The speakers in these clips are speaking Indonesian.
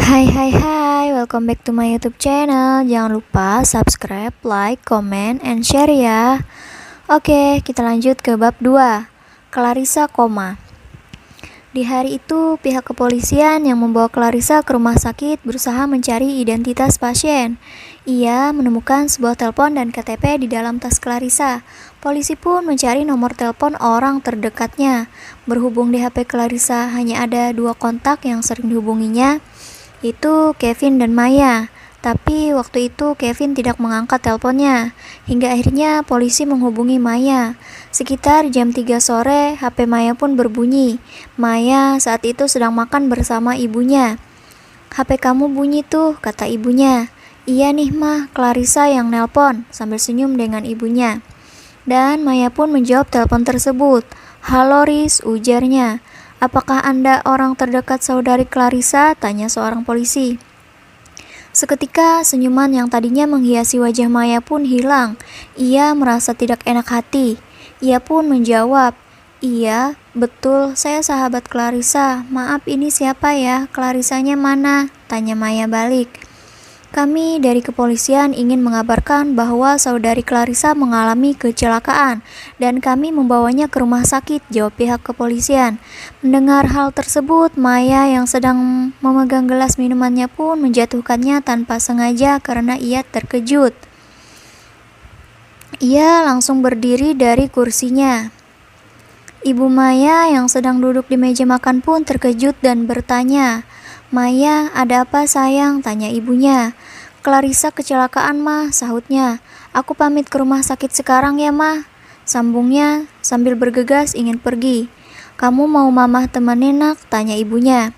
Hai, welcome back to my YouTube channel. Jangan lupa subscribe, like, comment, and share ya. Oke, kita lanjut ke bab 2. Clarissa koma. Di hari itu, pihak kepolisian yang membawa Clarissa ke rumah sakit berusaha mencari identitas pasien. Ia menemukan sebuah telepon dan KTP di dalam tas Clarissa. Polisi pun mencari nomor telepon orang terdekatnya. Berhubung di HP Clarissa hanya ada 2 kontak yang sering dihubunginya, itu Kevin dan Maya. Tapi waktu itu Kevin tidak mengangkat teleponnya. Hingga akhirnya polisi menghubungi Maya. Sekitar jam 3 sore, HP Maya pun berbunyi. Maya saat itu sedang makan bersama ibunya. "HP kamu bunyi tuh," kata ibunya. "Iya nih mah, Clarissa yang nelpon," sambil senyum dengan ibunya. Dan Maya pun menjawab telepon tersebut. "Halo Riz," ujarnya. "Apakah Anda orang terdekat saudari Clarissa?" tanya seorang polisi. Seketika senyuman yang tadinya menghiasi wajah Maya pun hilang. Ia merasa tidak enak hati. Ia pun menjawab, "Iya, betul, saya sahabat Clarissa. Maaf, ini siapa ya? Clarissanya mana?" tanya Maya balik. "Kami dari kepolisian ingin mengabarkan bahwa saudari Clarissa mengalami kecelakaan dan kami membawanya ke rumah sakit," jawab pihak kepolisian. Mendengar hal tersebut, Maya yang sedang memegang gelas minumannya pun menjatuhkannya tanpa sengaja karena ia terkejut. Ia langsung berdiri dari kursinya. Ibu Maya yang sedang duduk di meja makan pun terkejut dan bertanya, "Maya, ada apa sayang?" tanya ibunya. "Clarissa kecelakaan mah," sahutnya. "Aku pamit ke rumah sakit sekarang ya mah," sambungnya sambil bergegas ingin pergi. "Kamu mau mamah temenin nak?" tanya ibunya.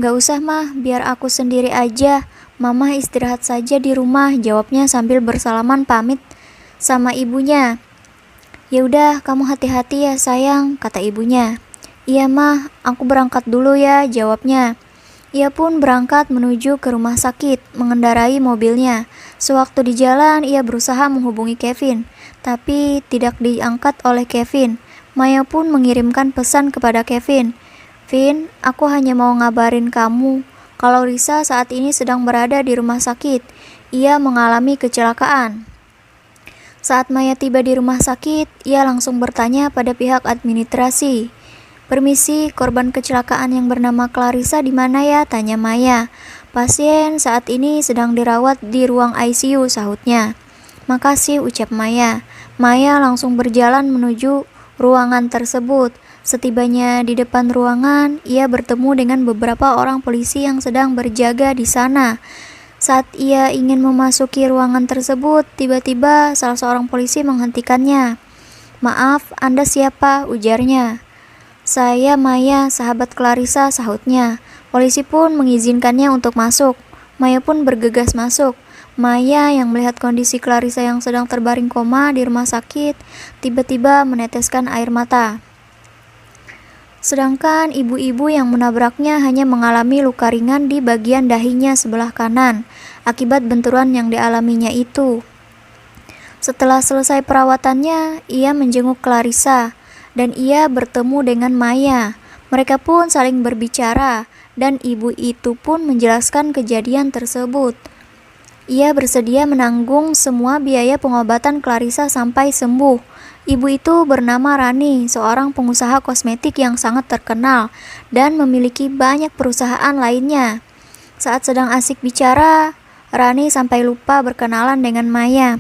"Gak usah mah, biar aku sendiri aja. Mamah istirahat saja di rumah," jawabnya sambil bersalaman pamit sama ibunya. "Ya udah, kamu hati-hati ya sayang," kata ibunya. "Iya mah, aku berangkat dulu ya," jawabnya. Ia pun berangkat menuju ke rumah sakit, mengendarai mobilnya. Sewaktu di jalan, ia berusaha menghubungi Kevin, tapi tidak diangkat oleh Kevin. Maya pun mengirimkan pesan kepada Kevin. "Vin, aku hanya mau ngabarin kamu kalau Risa saat ini sedang berada di rumah sakit. Ia mengalami kecelakaan." Saat Maya tiba di rumah sakit, ia langsung bertanya pada pihak administrasi. "Permisi, korban kecelakaan yang bernama Clarissa di mana ya?" tanya Maya. "Pasien saat ini sedang dirawat di ruang ICU," sahutnya. "Makasih," ucap Maya. Maya langsung berjalan menuju ruangan tersebut. Setibanya di depan ruangan, ia bertemu dengan beberapa orang polisi yang sedang berjaga di sana. Saat ia ingin memasuki ruangan tersebut, tiba-tiba salah seorang polisi menghentikannya. "Maaf, Anda siapa?" ujarnya. "Saya Maya, sahabat Clarissa," sahutnya. Polisi pun mengizinkannya untuk masuk. Maya pun bergegas masuk. Maya yang melihat kondisi Clarissa yang sedang terbaring koma di rumah sakit, tiba-tiba meneteskan air mata. Sedangkan ibu-ibu yang menabraknya hanya mengalami luka ringan di bagian dahinya sebelah kanan, akibat benturan yang dialaminya itu. Setelah selesai perawatannya, ia menjenguk Clarissa, dan ia bertemu dengan Maya. Mereka pun saling berbicara, dan ibu itu pun menjelaskan kejadian tersebut. Ia bersedia menanggung semua biaya pengobatan Clarissa sampai sembuh. Ibu itu bernama Rani, seorang pengusaha kosmetik yang sangat terkenal dan memiliki banyak perusahaan lainnya. Saat sedang asik bicara, Rani sampai lupa berkenalan dengan Maya.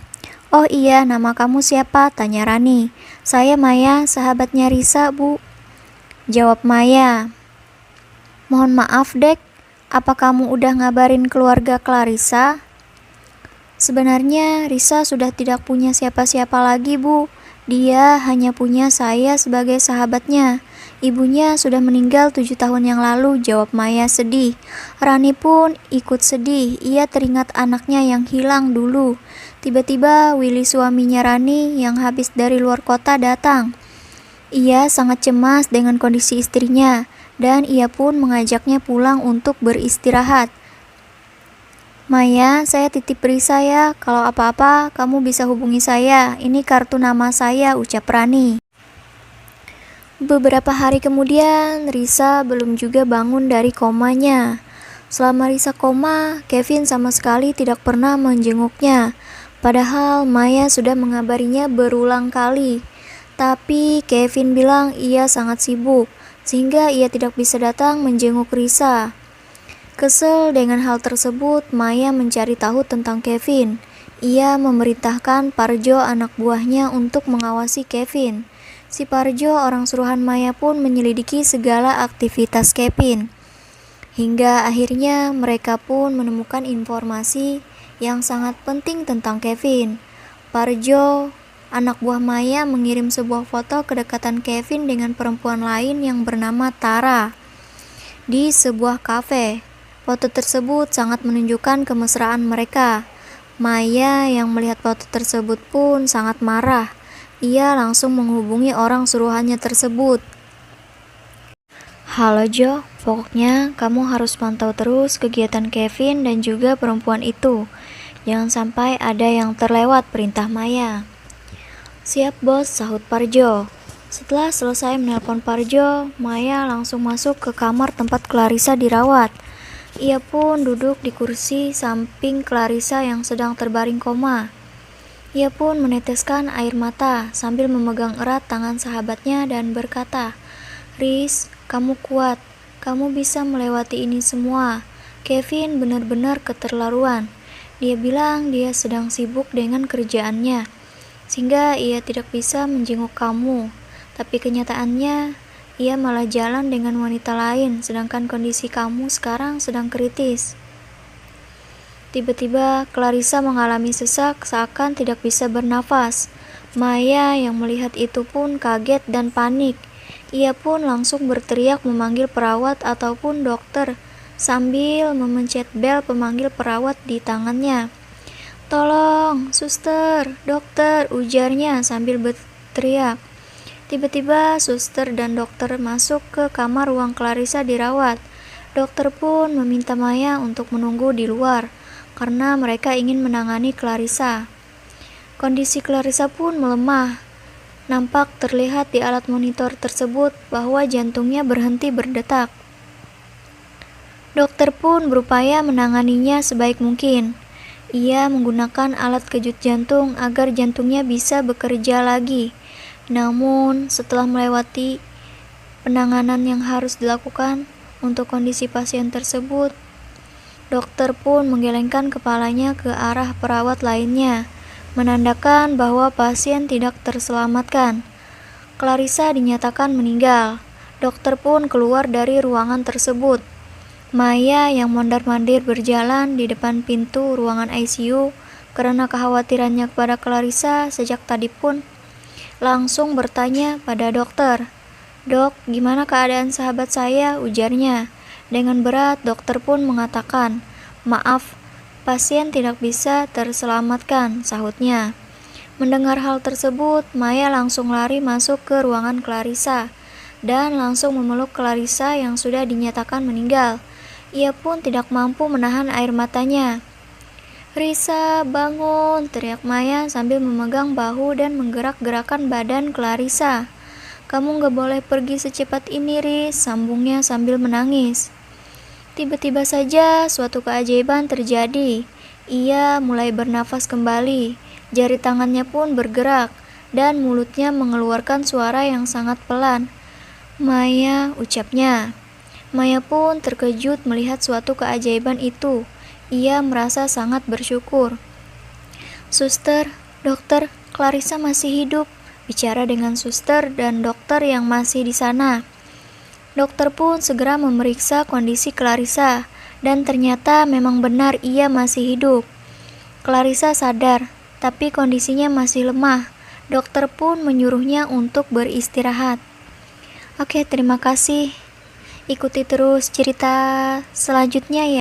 "Oh iya, nama kamu siapa?" tanya Rani. "Saya Maya, sahabatnya Risa, Bu," jawab Maya. "Mohon maaf, Dek, apa kamu udah ngabarin keluarga Clarissa?" "Sebenarnya Risa sudah tidak punya siapa-siapa lagi, Bu. Dia hanya punya saya sebagai sahabatnya. Ibunya sudah meninggal 7 tahun yang lalu," jawab Maya sedih. Rani pun ikut sedih. Ia teringat anaknya yang hilang dulu. Tiba-tiba Willy, suaminya Rani yang habis dari luar kota, datang. Ia sangat cemas dengan kondisi istrinya, dan ia pun mengajaknya pulang untuk beristirahat. "Maya, saya titip Risa ya. Kalau apa-apa, kamu bisa hubungi saya. Ini kartu nama saya," ucap Rani. Beberapa hari kemudian, Risa belum juga bangun dari komanya. Selama Risa koma, Kevin sama sekali tidak pernah menjenguknya. Padahal Maya sudah mengabarinya berulang kali. Tapi Kevin bilang ia sangat sibuk, sehingga ia tidak bisa datang menjenguk Risa. Kesel dengan hal tersebut, Maya mencari tahu tentang Kevin. Ia memerintahkan Parjo anak buahnya untuk mengawasi Kevin. Si Parjo orang suruhan Maya pun menyelidiki segala aktivitas Kevin. Hingga akhirnya mereka pun menemukan informasi yang sangat penting tentang Kevin. Parjo, anak buah Maya, mengirim sebuah foto kedekatan Kevin dengan perempuan lain yang bernama Tara di sebuah kafe. Foto tersebut sangat menunjukkan kemesraan mereka. Maya yang melihat foto tersebut pun sangat marah. Ia langsung menghubungi orang suruhannya tersebut. Halo Jo, pokoknya kamu harus pantau terus kegiatan Kevin dan juga perempuan itu. Jangan sampai ada yang terlewat perintah Maya. Siap bos, sahut Parjo. Setelah selesai menelpon Parjo, Maya langsung masuk ke kamar tempat Clarissa dirawat. Ia pun duduk di kursi samping Clarissa yang sedang terbaring koma. Ia pun meneteskan air mata sambil memegang erat tangan sahabatnya dan berkata, "Riz, kamu kuat. Kamu bisa melewati ini semua. Kevin benar-benar keterlaluan. Dia bilang dia sedang sibuk dengan kerjaannya, sehingga ia tidak bisa menjenguk kamu. Tapi kenyataannya, ia malah jalan dengan wanita lain, sedangkan kondisi kamu sekarang sedang kritis." Tiba-tiba, Clarissa mengalami sesak seakan tidak bisa bernafas. Maya yang melihat itu pun kaget dan panik. Ia pun langsung berteriak memanggil perawat ataupun dokter, sambil memencet bel pemanggil perawat di tangannya. "Tolong, suster, dokter," ujarnya sambil berteriak. Tiba-tiba suster dan dokter masuk ke kamar ruang Clarissa dirawat. Dokter pun meminta Maya untuk menunggu di luar, karena mereka ingin menangani Clarissa. Kondisi Clarissa pun melemah. Nampak terlihat di alat monitor tersebut bahwa jantungnya berhenti berdetak. Dokter pun berupaya menanganinya sebaik mungkin. Ia menggunakan alat kejut jantung agar jantungnya bisa bekerja lagi. Namun, setelah melewati penanganan yang harus dilakukan untuk kondisi pasien tersebut, dokter pun menggelengkan kepalanya ke arah perawat lainnya, menandakan bahwa pasien tidak terselamatkan. Clarissa dinyatakan meninggal. Dokter pun keluar dari ruangan tersebut. Maya yang mondar-mandir berjalan di depan pintu ruangan ICU karena kekhawatirannya kepada Clarissa sejak tadi pun langsung bertanya pada dokter. "Dok, gimana keadaan sahabat saya?" ujarnya. Dengan berat, dokter pun mengatakan, "Maaf, pasien tidak bisa terselamatkan," sahutnya. Mendengar hal tersebut, Maya langsung lari masuk ke ruangan Clarissa dan langsung memeluk Clarissa yang sudah dinyatakan meninggal. Ia pun tidak mampu menahan air matanya. "Risa, bangun!" teriak Maya sambil memegang bahu dan menggerak-gerakkan badan Clarissa. "Kamu gak boleh pergi secepat ini, Riz," sambungnya sambil menangis. Tiba-tiba saja suatu keajaiban terjadi. Ia mulai bernafas kembali, jari tangannya pun bergerak, dan mulutnya mengeluarkan suara yang sangat pelan. "Maya," ucapnya. Maya pun terkejut melihat suatu keajaiban itu. Ia merasa sangat bersyukur. "Suster, dokter, Clarissa masih hidup," bicara dengan suster dan dokter yang masih di sana. Dokter pun segera memeriksa kondisi Clarissa, dan ternyata memang benar ia masih hidup. Clarissa sadar, tapi kondisinya masih lemah. Dokter pun menyuruhnya untuk beristirahat. Oke, terima kasih. Ikuti terus cerita selanjutnya ya.